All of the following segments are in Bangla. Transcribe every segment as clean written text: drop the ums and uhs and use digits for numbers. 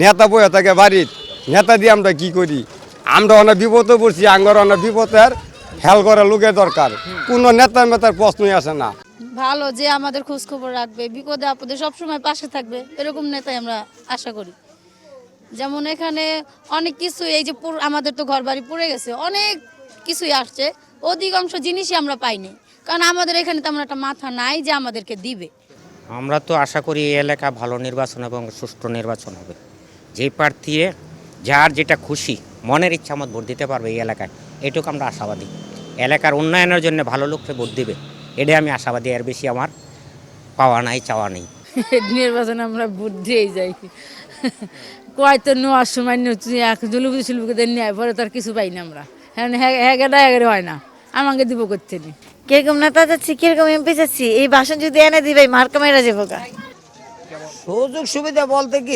নেতা বয়ে থাকে বাড়ির নেতা দিয়ে আমরা কি করি? আমরা অনেক বিপদে পড়ছি, আঙ্গর অনেক বিপদের হেল করার লোকের দরকার। কোনো নেতা মেতার প্রশ্নই আসে না। ভালো যে আমাদের খোঁজ খবর রাখবে, বিপদে আপদে সবসময় পাশে থাকবে, এরকম নেতাই আমরা আশা করি। যেমন এখানে অনেক কিছু, এই যে আমাদের তো ঘর বাড়ি পড়ে গেছে, অনেক কিছুই আসছে, অধিকাংশ জিনিসই আমরা পাইনি, কারণ আমাদের এখানে তেমন একটা মাথা নাই যে আমাদেরকে দিবে। আমরা তো আশা করি এই এলাকা ভালো নির্বাচন এবং সুষ্ঠু নির্বাচন হবে। যে প্রার্থী যার যেটা খুশি মনের ইচ্ছা মত ভোট দিতে পারবে এই এলাকায়, এটুকু আমরা আশাবাদী। এলাকার উন্নয়নের জন্য ভালো লোককে ভোট দিবে, এটাই আমি আশাবাদী। এর বেশি আমার পাওয়া নাই, চাওয়া নেই। নির্বাচনে আমরা ভোট দিয়েই যাই। কয় তো নেওয়ার সময় জলুপুজি শিল্পীকে নেয়, পরে তার কিছু পাই না আমরা। হ্যাঁ হয় না, আমাকে দিব করতে নি। কিরকম নেতা যাচ্ছি, কিরকম এমপি যাচ্ছি, এই ভাষণ যদি এনে দিবে মার্কা মেরা যাবো গা। সুযোগ সুবিধা বলতে কি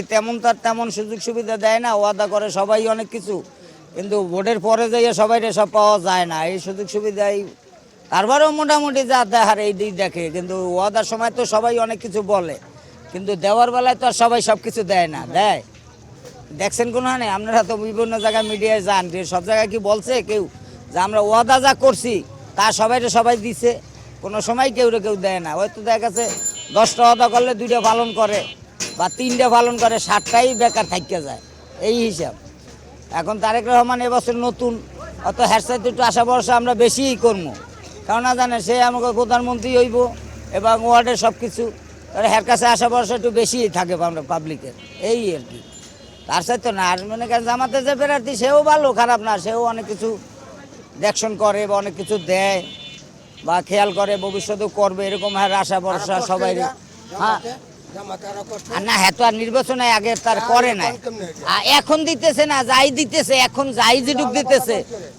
তেমন সুযোগ সুবিধা দেয় না, ওয়াদা করে সবাই অনেক কিছু, কিন্তু ভোটের পরে যাইয়ে সবাই সব পাওয়া যায় না। এই সুযোগ সুবিধাই তারপরেও মোটামুটি যা দেখার এই দিক দেখে, কিন্তু ওয়াদার সময় তো সবাই অনেক কিছু বলে, কিন্তু দেওয়ার বেলায় তো আর সবাই সব কিছু দেয় না। দেয় দেখছেন কোনো হানে? আপনারা তো বিভিন্ন জায়গায় মিডিয়ায় যান, সব জায়গায় কি বলছে কেউ যে আমরা ওয়াদা যা করছি তা সবাই দিছে? কোনো সময় কেউ দেয় না। হয়তো দেখা গেছে 10টা ওয়াদা করলে 2টা পালন করে বা 3টা পালন করে, 7টাই বেকার থাইকে যায়, এই হিসাব। এখন তারেক রহমান এবছর নতুন, অত হ্যারসাইতে একটু আশা ভরসা আমরা বেশিই করবো, কারণ না জানে সে আমাকে প্রধানমন্ত্রী হইব এবং ওয়ার্ডের সব কিছু, হের কাছে আশা ভরসা একটু বেশিই থাকে আমরা পাবলিকের, এই আর কি। তার সাথে না আর মনে করেন জামাতে যে প্রার্থী সেও ভালো, খারাপ না, সেও অনেক কিছু দেখশন করে বা অনেক কিছু দেয় বা খেয়াল করে, ভবিষ্যতেও করবে, এরকম আশা ভরসা সবাই। হ্যাঁ না, হ্যাঁ তো আর নির্বাচনে আগে তার করে নাই, এখন দিতেছে না, যাই দিতেছে এখন, যাই যেটুক দিতেছে,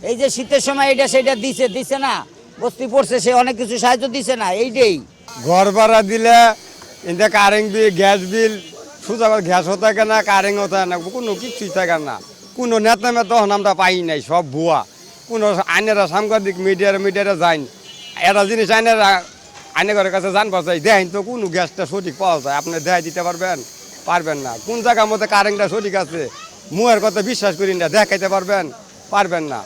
এই যে শীতের সময় এটা সেটা দিছে না, বস্তি পড়ছে, সে অনেক কিছু সাহায্য দিছে না, এইটাই। ঘর ভাড়া দিলে এতে কারেন্ট বিল, গ্যাস বিল, সোজা গ্যাসও থাকে না, কারেন্টও থাকে না, কোনো কিছুই থাকে না। কোনো নেতা তখন আমরা পাই নাই, সব ভুয়া। কোনো আইনেরা সাংবাদিক মিডিয়ারে যাইন, একটা জিনিস আইনের কাছে জানবার চাই, দেখেন তো কোনো গ্যাসটা সঠিক পাওয়া যায়, আপনি দেখাই দিতে পারবেন না। কোন জায়গার মধ্যে কারেন্টটা সঠিক আছে, মুয়ের কথা বিশ্বাস করি না, দেখাইতে পারবেন না।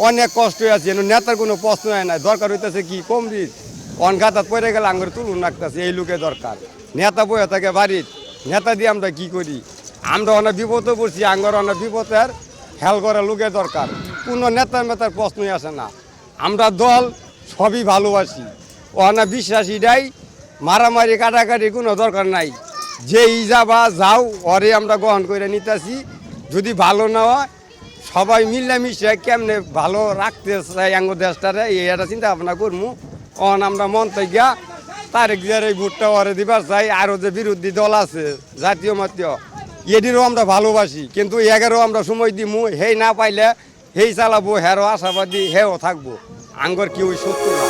অনেক কষ্ট আছে, নেতার কোনো প্রশ্ন হয় না। দরকার হইতেছে কি কম রিচ অনঘাতাত পড়ে গেলে আঙ্গুর তুলুন রাখতেছে, এই লোকের দরকার। নেতা বয়ে থাকে বাড়ির নেতা দিয়ে আমরা কি করি? আমরা অনেক বিপদে পড়ছি, আঙ্গুর অনেক বিপদের হেল করার লোকের দরকার। কোনো নেতার প্রশ্নই আসে না। আমরা দল সবই ভালোবাসি, অনেক বিশ্বাসীটাই, মারামারি কাটাকাটি কোনো দরকার নাই। যেই যাও ওরে আমরা গ্রহণ করে নিতেছি। যদি ভালো না হয় সবাই মিলামিশে কেমনে ভালো রাখতে চাই আঙ্গ দেশটারে, এটা চিন্তা ভাবনা করবো। আমরা মন থেকে তারেক জিয়ার এই ভোটটা ওরে দিবার চাই। আরও যে বিরোধী দল আছে জাতীয় মাতীয়, এটিরও আমরা ভালোবাসি, কিন্তু এগারও আমরা সময় দিমু। হেই না পাইলে হেই চালাবো, হেরও আশাবাদী, হেও থাকবো। আঙ্গর কি ওই সত্য না।